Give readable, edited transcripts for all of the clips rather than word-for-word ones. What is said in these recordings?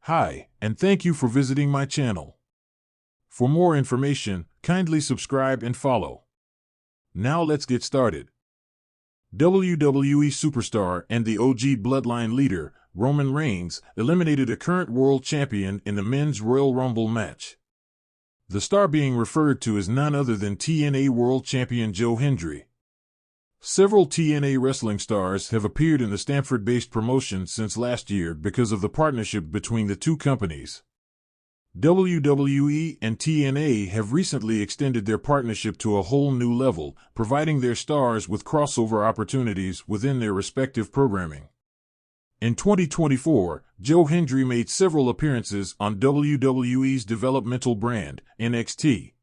Hi, and thank you for visiting my channel. For more information, kindly subscribe and follow. Now let's get started. WWE superstar and the OG Bloodline leader, Roman Reigns, eliminated a current world champion in the Men's Royal Rumble match. The star being referred to is none other than TNA World Champion Joe Hendry. Several TNA wrestling stars have appeared in the Stamford-based promotion since last year because of the partnership between the two companies. WWE and TNA have recently extended their partnership to a whole new level, providing their stars with crossover opportunities within their respective programming. In 2024, Joe Hendry made several appearances on WWE's developmental brand, NXT.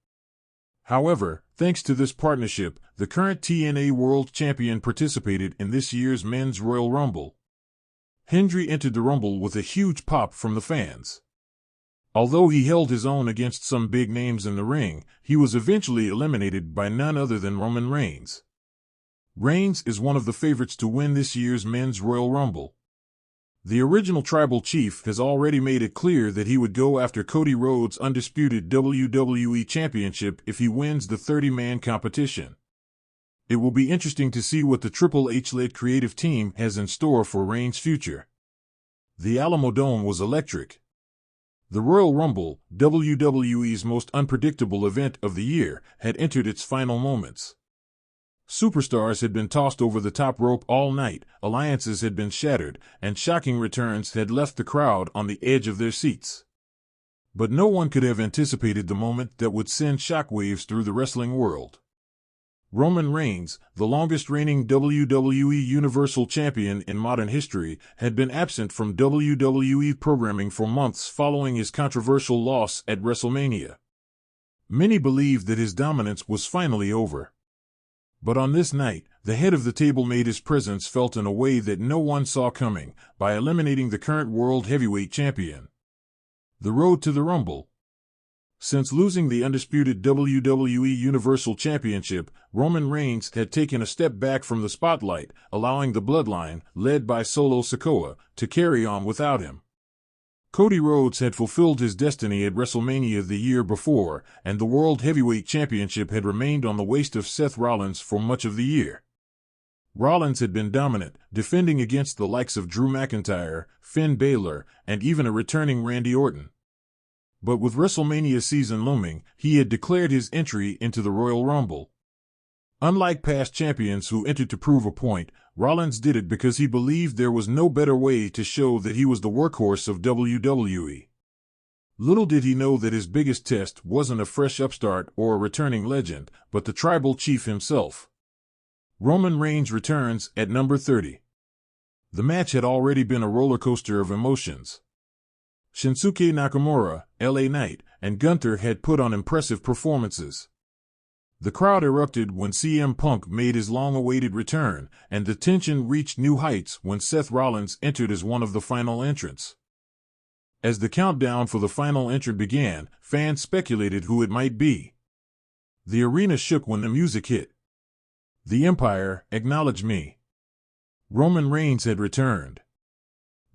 However, thanks to this partnership, the current TNA World Champion participated in this year's Men's Royal Rumble. Hendry entered the Rumble with a huge pop from the fans. Although he held his own against some big names in the ring, he was eventually eliminated by none other than Roman Reigns. Reigns is one of the favorites to win this year's Men's Royal Rumble. The original tribal chief has already made it clear that he would go after Cody Rhodes' undisputed WWE Championship if he wins the 30-man competition. It will be interesting to see what the Triple H-led creative team has in store for Reigns' future. The Alamo Dome was electric. The Royal Rumble, WWE's most unpredictable event of the year, had entered its final moments. Superstars had been tossed over the top rope all night, alliances had been shattered, and shocking returns had left the crowd on the edge of their seats. But no one could have anticipated the moment that would send shockwaves through the wrestling world. Roman Reigns, the longest-reigning WWE Universal Champion in modern history, had been absent from WWE programming for months following his controversial loss at WrestleMania. Many believed that his dominance was finally over. But on this night, the head of the table made his presence felt in a way that no one saw coming, by eliminating the current World Heavyweight Champion. The road to the Rumble. Since losing the undisputed WWE Universal Championship, Roman Reigns had taken a step back from the spotlight, allowing the Bloodline, led by Solo Sikoa, to carry on without him. Cody Rhodes had fulfilled his destiny at WrestleMania the year before, and the World Heavyweight Championship had remained on the waist of Seth Rollins for much of the year. Rollins had been dominant, defending against the likes of Drew McIntyre, Finn Balor, and even a returning Randy Orton. But with WrestleMania season looming, he had declared his entry into the Royal Rumble. Unlike past champions who entered to prove a point, Rollins did it because he believed there was no better way to show that he was the workhorse of WWE. Little did he know that his biggest test wasn't a fresh upstart or a returning legend, but the tribal chief himself. Roman Reigns returns at number 30. The match had already been a roller coaster of emotions. Shinsuke Nakamura, LA Knight, and Gunther had put on impressive performances. The crowd erupted when CM Punk made his long-awaited return, and the tension reached new heights when Seth Rollins entered as one of the final entrants. As the countdown for the final entrant began, fans speculated who it might be. The arena shook when the music hit. The Empire, acknowledge me. Roman Reigns had returned.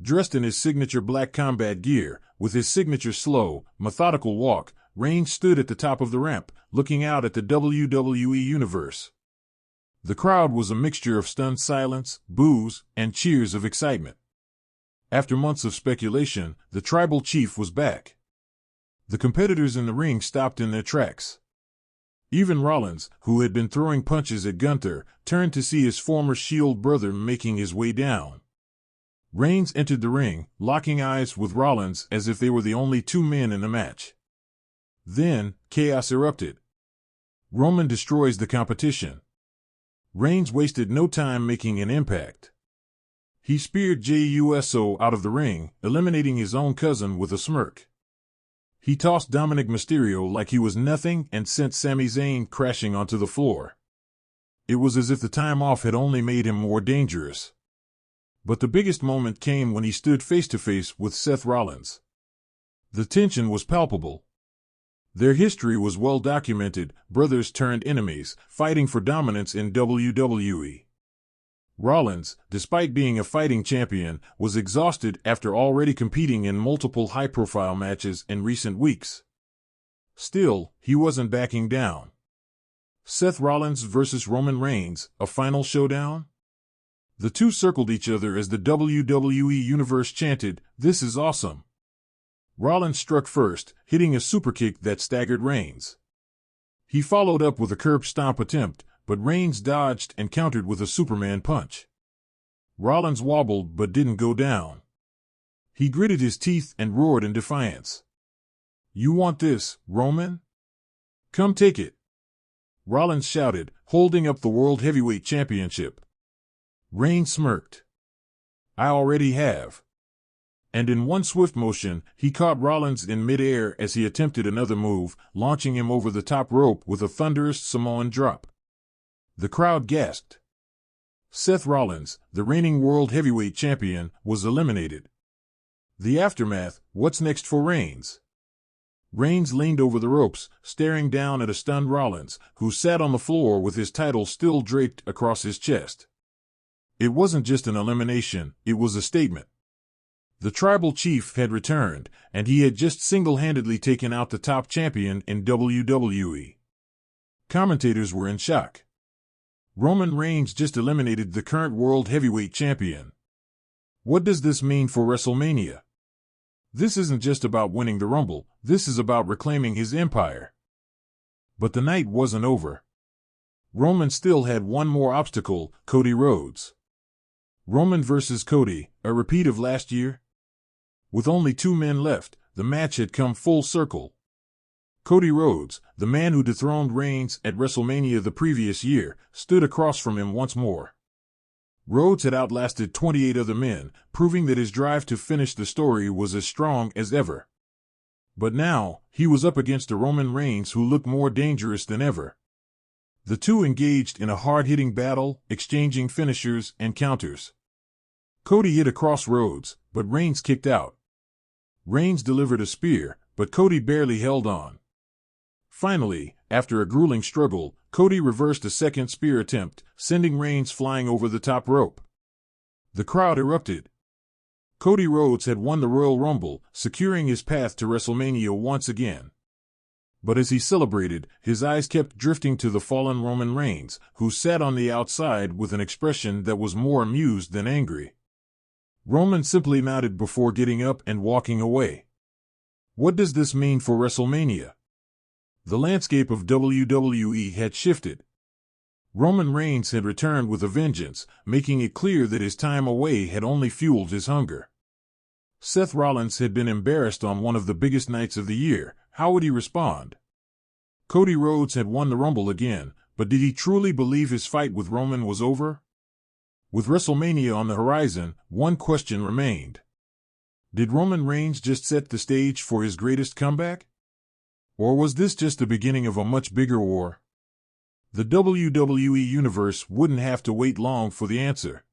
Dressed in his signature black combat gear, with his signature slow, methodical walk, Reigns stood at the top of the ramp, looking out at the WWE Universe. The crowd was a mixture of stunned silence, boos, and cheers of excitement. After months of speculation, the tribal chief was back. The competitors in the ring stopped in their tracks. Even Rollins, who had been throwing punches at Gunther, turned to see his former Shield brother making his way down. Reigns entered the ring, locking eyes with Rollins as if they were the only two men in the match. Then, chaos erupted. Roman destroys the competition. Reigns wasted no time making an impact. He speared Jey Uso out of the ring, eliminating his own cousin with a smirk. He tossed Dominic Mysterio like he was nothing and sent Sami Zayn crashing onto the floor. It was as if the time off had only made him more dangerous. But the biggest moment came when he stood face-to-face with Seth Rollins. The tension was palpable. Their history was well documented, brothers turned enemies, fighting for dominance in WWE. Rollins, despite being a fighting champion, was exhausted after already competing in multiple high-profile matches in recent weeks. Still, he wasn't backing down. Seth Rollins versus Roman Reigns, a final showdown? The two circled each other as the WWE Universe chanted, "This is awesome." Rollins struck first, hitting a superkick that staggered Reigns. He followed up with a curb stomp attempt, but Reigns dodged and countered with a Superman punch. Rollins wobbled but didn't go down. He gritted his teeth and roared in defiance. "You want this, Roman? Come take it," Rollins shouted, holding up the World Heavyweight Championship. Reigns smirked. "I already have." And in one swift motion, he caught Rollins in midair as he attempted another move, launching him over the top rope with a thunderous Samoan drop. The crowd gasped. Seth Rollins, the reigning World Heavyweight Champion, was eliminated. The aftermath: what's next for Reigns? Reigns leaned over the ropes, staring down at a stunned Rollins, who sat on the floor with his title still draped across his chest. It wasn't just an elimination, it was a statement. The tribal chief had returned, and he had just single-handedly taken out the top champion in WWE. Commentators were in shock. Roman Reigns just eliminated the current World Heavyweight Champion. What does this mean for WrestleMania? This isn't just about winning the Rumble, this is about reclaiming his empire. But the night wasn't over. Roman still had one more obstacle: Cody Rhodes. Roman versus Cody, a repeat of last year? With only 2 men left, the match had come full circle. Cody Rhodes, the man who dethroned Reigns at WrestleMania the previous year, stood across from him once more. Rhodes had outlasted 28 other men, proving that his drive to finish the story was as strong as ever. But now, he was up against a Roman Reigns who looked more dangerous than ever. The two engaged in a hard-hitting battle, exchanging finishers and counters. Cody hit across Rhodes, but Reigns kicked out. Reigns delivered a spear, but Cody barely held on. Finally, after a grueling struggle, Cody reversed a second spear attempt, sending Reigns flying over the top rope. The crowd erupted. Cody Rhodes had won the Royal Rumble, securing his path to WrestleMania once again. But as he celebrated, his eyes kept drifting to the fallen Roman Reigns, who sat on the outside with an expression that was more amused than angry. Roman simply nodded before getting up and walking away. What does this mean for WrestleMania? The landscape of WWE had shifted. Roman Reigns had returned with a vengeance, making it clear that his time away had only fueled his hunger. Seth Rollins had been embarrassed on one of the biggest nights of the year. How would he respond? Cody Rhodes had won the Rumble again, but did he truly believe his fight with Roman was over? With WrestleMania on the horizon, one question remained. Did Roman Reigns just set the stage for his greatest comeback? Or was this just the beginning of a much bigger war? The WWE Universe wouldn't have to wait long for the answer.